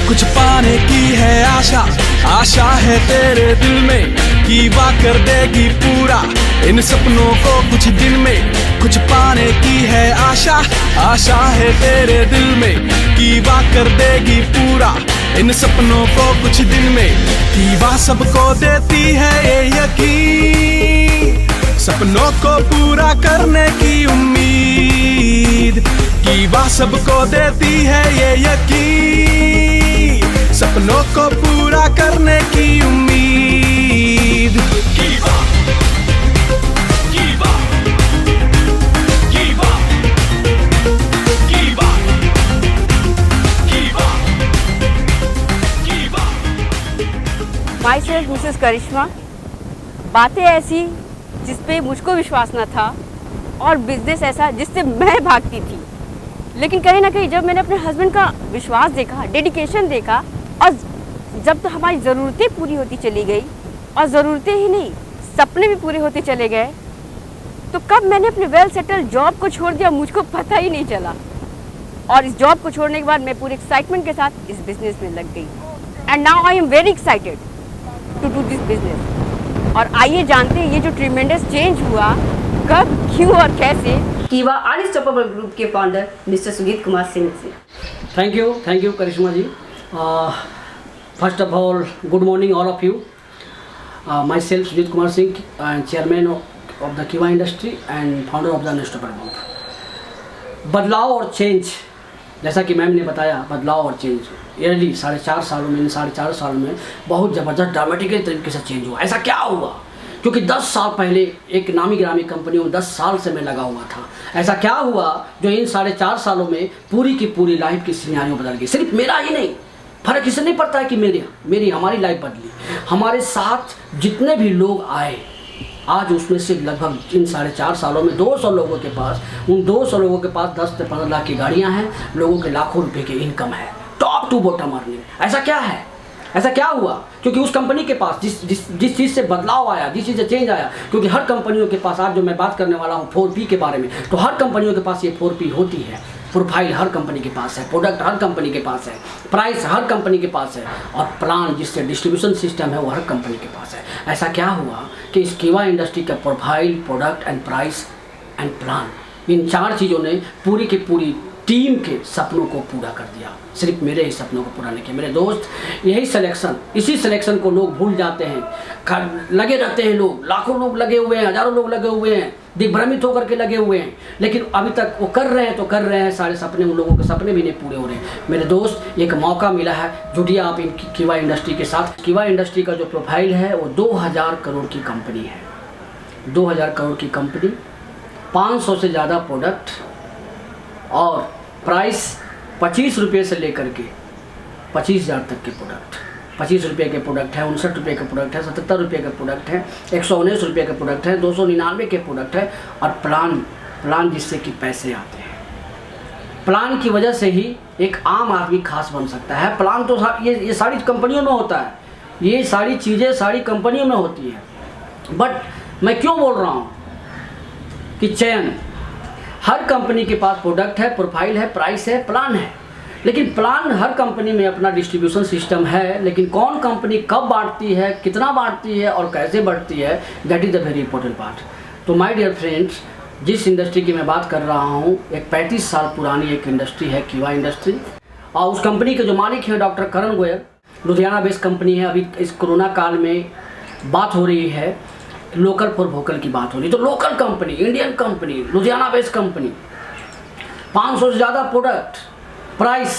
कुछ पाने की है आशा, आशा है तेरे दिल में कि वाह कर देगी पूरा इन सपनों को कुछ दिन में। कुछ पाने की है आशा, आशा है तेरे दिल में कि वाह कर देगी पूरा इन सपनों को कुछ दिन में। कि वाह सबको देती है ये यकीन, सपनों को पूरा करने की उम्मीद। कि वाह सबको देती है ये यकीन, सपनों को पूरा करने की उम्मीद। की वाह, की वाह, की वाह, की वाह, की वाह, की वाह। माई सेल्फ मिसेस करिश्मा। बातें ऐसी जिस पे मुझको विश्वास न था और बिजनेस ऐसा जिससे मैं भागती थी। लेकिन कहीं ना कहीं जब मैंने अपने हस्बैंड का विश्वास देखा, डेडिकेशन देखा, और जब तो हमारी ज़रूरतें पूरी होती चली गई और ज़रूरतें ही नहीं सपने भी पूरे होते चले गए, तो कब मैंने अपने वेल सेटल जॉब को छोड़ दिया मुझको पता ही नहीं चला। और इस जॉब को छोड़ने के बाद मैं पूरे एक्साइटमेंट के साथ इस बिज़नेस में लग गई। And now I am very excited to do this business. और आइए जानते हैं ये जो ट्रिमेंडस चेंज हुआ कब, क्यों और कैसे। कीवा अनस्टॉपेबल ग्रुप के फाउंडर मिस्टर सुजीत कुमार सिंह से। Thank you Karishma ji. First of all good morning all of you. Myself Sujeet Kumar Singh and chairman of the Keeva industry and founder of the unstoppable group. बदलाव और चेंज, जैसा कि मैम ने बताया, बदलाव और चेंज ईयरली 4.5 सालों में, 4.5 साल में बहुत ज़बरदस्त ड्रामेटिकली तरीके से चेंज हुआ। ऐसा क्या हुआ? क्योंकि 10 साल पहले एक नामी गिरामी कंपनी में 10 साल से मैं लगा हुआ था। ऐसा क्या हुआ जो इन 4.5 सालों में पूरी की पूरी लाइफ की सिनेरियो बदल गई। सिर्फ मेरा ही नहीं, फर्क इससे नहीं पड़ता है कि हमारी लाइफ बदली, हमारे साथ जितने भी लोग आए, आज उसमें से लगभग इन 4.5 सालों में 200 लोगों के पास, उन 200 लोगों के पास 10 से 15 लाख की गाड़ियाँ हैं, लोगों के लाखों रुपए की इनकम है, टॉप टू बॉटम अर्निंग। ऐसा क्या है? ऐसा क्या हुआ? क्योंकि उस कंपनी के पास जिस चीज़ से बदलाव आया, जिस चीज़ से चेंज आया, क्योंकि हर कंपनियों के पास, आज जो मैं बात करने वाला हूँ 4P के बारे में, तो हर कंपनियों के पास ये 4P होती है। प्रोफाइल हर कंपनी के पास है, प्रोडक्ट हर कंपनी के पास है, प्राइस हर कंपनी के पास है, और प्लान जिससे डिस्ट्रीब्यूशन सिस्टम है वो हर कंपनी के पास है। ऐसा क्या हुआ कि इस कीवा इंडस्ट्री का profile, product and price and plan, इन 4 चीज़ों ने पूरी की पूरी टीम के सपनों को पूरा कर दिया। सिर्फ मेरे ही सपनों को पूरा नहीं किया। मेरे दोस्त, यही सिलेक्शन, इसी सिलेक्शन को लोग भूल जाते हैं। लगे रहते हैं लोग, लाखों लोग लगे हुए हैं, हज़ारों लोग लगे हुए हैं, दिग्भ्रमित होकर के लगे हुए हैं, लेकिन अभी तक वो कर रहे हैं तो कर रहे हैं, सारे सपने, उन लोगों के सपने भी नहीं पूरे हो रहे हैं। मेरे दोस्त, एक मौका मिला है, जुड़िए आप इन कीवा इंडस्ट्री के साथ। कीवा इंडस्ट्री का जो प्रोफाइल है वो 2000 करोड़ की कंपनी है। 2000 करोड़ की कंपनी, 500 से ज़्यादा प्रोडक्ट, और प्राइस 25 रुपये से लेकर के 25,000 तक के प्रोडक्ट। 25 रुपये के प्रोडक्ट है, 59 रुपये के प्रोडक्ट है, 77 रुपये के प्रोडक्ट है, 119 रुपये के प्रोडक्ट है, 299 के प्रोडक्ट है, और प्लान जिससे कि पैसे आते हैं। प्लान की वजह से ही एक आम आदमी खास बन सकता है। प्लान तो ये सारी कंपनियों में होता है, ये सारी चीज़ें सारी कंपनियों में होती है। बट मैं क्यों बोल रहा हूँ कि चयन, हर कंपनी के पास प्रोडक्ट है, प्रोफाइल है, प्राइस है, प्लान है, लेकिन प्लान हर कंपनी में अपना डिस्ट्रीब्यूशन सिस्टम है, लेकिन कौन कंपनी कब बांटती है, कितना बांटती है और कैसे बढ़ती है, that is the very important part. तो माय डियर फ्रेंड्स, जिस इंडस्ट्री की मैं बात कर रहा हूँ, एक 35 साल पुरानी एक इंडस्ट्री है कीवा इंडस्ट्री, और उस कंपनी के जो मालिक हैं डॉक्टर करण गोयल, लुधियाना बेस्ड कंपनी है। अभी इस कोरोना काल में बात हो रही है, लोकल फॉर वोकल की बात हो रही, तो local company, Indian company, Ludhiana based company, 500 से ज़्यादा प्रोडक्ट, प्राइस,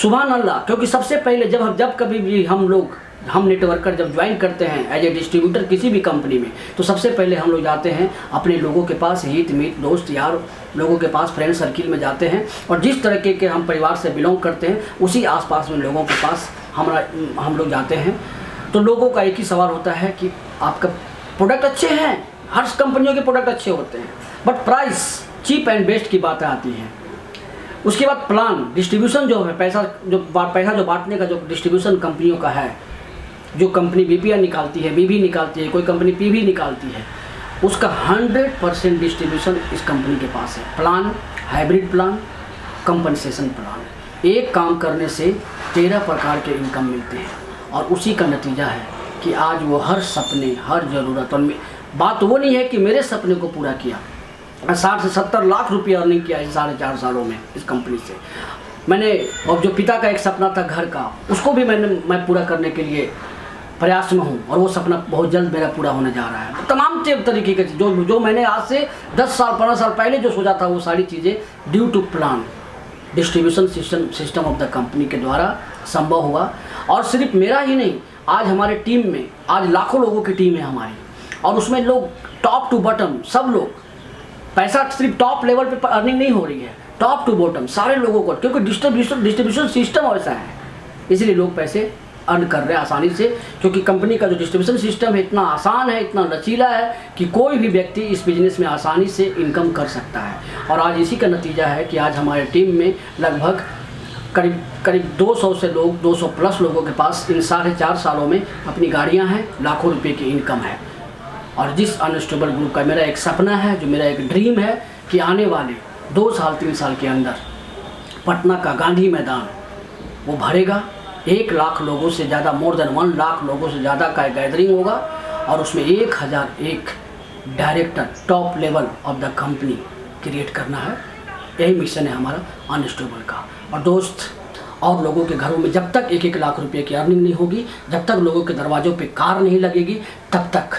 सुभान अल्लाह। क्योंकि सबसे पहले जब कभी भी हम नेटवर्कर जब ज्वाइन करते हैं एज ए डिस्ट्रीब्यूटर किसी भी कंपनी में, तो सबसे पहले हम लोग जाते हैं अपने लोगों के पास, हित मित दोस्त यार लोगों के पास, फ्रेंड सर्किल में जाते हैं, और जिस तरह के हम परिवार से बिलोंग करते हैं उसी आसपास में लोगों के पास हम लोग जाते हैं। तो लोगों का एक ही सवाल होता है कि आपका प्रोडक्ट अच्छे हैं, हर कंपनियों के प्रोडक्ट अच्छे होते हैं, but price cheap and best की बातें आती हैं। उसके बाद प्लान, डिस्ट्रीब्यूशन जो है, पैसा जो बांटने का जो डिस्ट्रीब्यूशन कंपनियों का है, जो कंपनी बीपीआर निकालती है, बीबी निकालती है, कोई कंपनी पीवी निकालती है, उसका 100% डिस्ट्रीब्यूशन इस कंपनी के पास है। Plan, hybrid plan, compensation plan, एक काम करने से 13 प्रकार के इनकम मिलते हैं, और उसी का नतीजा है कि आज वो हर सपने, हर ज़रूरत, और बात वो नहीं है कि मेरे सपने को पूरा किया, 60 से 70 लाख रुपया अर्निंग किया इस 4.5 सालों में इस कंपनी से मैंने। और जो पिता का एक सपना था घर का, उसको भी मैं पूरा करने के लिए प्रयास में हूँ, और वो सपना बहुत जल्द मेरा पूरा होने जा रहा है। तमाम तरीके के जो मैंने आज से 10 साल 15 साल पहले जो सोचा था, वो सारी चीज़ें due to plan distribution system of the company के द्वारा संभव हुआ। और सिर्फ मेरा ही नहीं, आज हमारे टीम में आज लाखों लोगों की टीम है हमारी, और उसमें लोग टॉप टू बॉटम सब लोग, पैसा सिर्फ टॉप लेवल पे अर्निंग नहीं हो रही है, टॉप टू बॉटम सारे लोगों को, क्योंकि डिस्ट्रीब्यूशन सिस्टम ऐसा है, इसलिए लोग पैसे अर्न कर रहे हैं आसानी से। क्योंकि कंपनी का जो डिस्ट्रीब्यूशन सिस्टम है इतना आसान है, इतना लचीला है कि कोई भी व्यक्ति इस बिजनेस में आसानी से इनकम कर सकता है। और आज इसी का नतीजा है कि आज हमारे टीम में लगभग करीब 200 से लोग, 200 प्लस लोगों के पास इन 4.5 सालों में अपनी गाड़ियां हैं, लाखों रुपए की इनकम है। और जिस अनस्टेबल ग्रुप का मेरा एक सपना है, जो मेरा एक ड्रीम है कि आने वाले 2 साल 3 साल के अंदर पटना का गांधी मैदान वो भरेगा, 1 लाख लोगों से ज़्यादा, मोर देन 1 लाख लोगों से ज़्यादा का गैदरिंग होगा, और उसमें 1001 director top level of the company create करना है। यही मिशन है हमारा अनस्टेबल का। और दोस्त, और लोगों के घरों में जब तक 1-1 लाख रुपए की अर्निंग नहीं होगी, जब तक लोगों के दरवाज़ों पे कार नहीं लगेगी, तब तक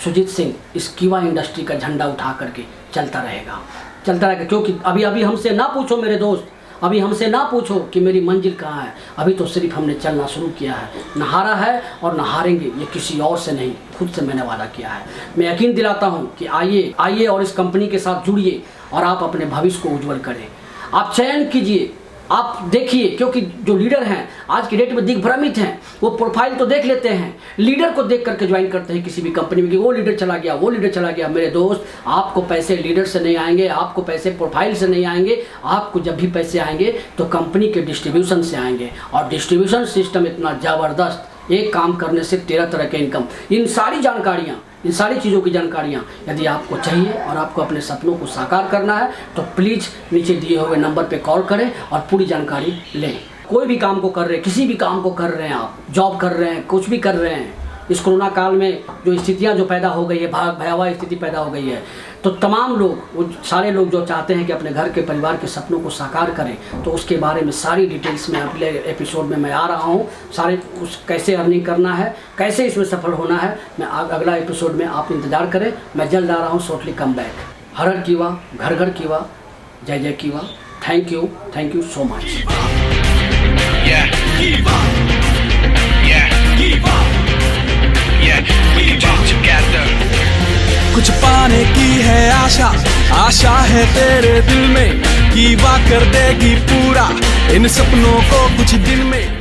सुजीत सिंह इस कीवा इंडस्ट्री का झंडा उठा करके चलता रहेगा। क्योंकि अभी हमसे ना पूछो मेरे दोस्त, अभी हमसे ना पूछो कि मेरी मंजिल कहाँ है, अभी तो सिर्फ हमने चलना शुरू किया है, न हारा है और न हारेंगे, ये किसी और से नहीं, खुद से मैंने वादा किया है। मैं यकीन दिलाता हूँ कि आइए और इस कंपनी के साथ जुड़िए, और आप अपने भविष्य को उज्जवल करें। आप चयन कीजिए, आप देखिए, क्योंकि जो लीडर हैं आज की डेट में दिग्भ्रमित हैं, वो प्रोफाइल तो देख लेते हैं, लीडर को देख करके ज्वाइन करते हैं किसी भी कंपनी में कि वो लीडर चला गया। मेरे दोस्त, आपको पैसे लीडर से नहीं आएंगे, आपको पैसे प्रोफाइल से नहीं आएंगे, आपको जब भी पैसे आएंगे तो कंपनी के डिस्ट्रीब्यूशन से आएंगे। और डिस्ट्रीब्यूशन सिस्टम इतना ज़बरदस्त, एक काम करने से 13 तरह के इनकम, इन सारी चीज़ों की जानकारियाँ यदि आपको चाहिए और आपको अपने सपनों को साकार करना है, तो प्लीज़ नीचे दिए हुए नंबर पे कॉल करें और पूरी जानकारी लें। कोई भी काम को कर रहे हैं, किसी भी काम को कर रहे हैं, आप जॉब कर रहे हैं, कुछ भी कर रहे हैं, इस कोरोना काल में जो स्थितियाँ जो पैदा हो गई है, भयावह स्थिति पैदा हो गई है, तो तमाम लोग, वो सारे लोग जो चाहते हैं कि अपने घर के परिवार के सपनों को साकार करें, तो उसके बारे में सारी डिटेल्स में अगले एपिसोड में मैं आ रहा हूँ। सारे कैसे अर्निंग करना है, कैसे इसमें सफल होना है, मैं अगला एपिसोड में आप इंतज़ार करें। मैं जल्द आ रहा हूँ, शॉर्टली कम बैक। हर हर कीवा, घर घर कीवा, जय जय कीवा। Thank you so much. कुछ पाने की है आशा है तेरे दिल में, कीवा कर देगी पूरा इन सपनों को कुछ दिन में।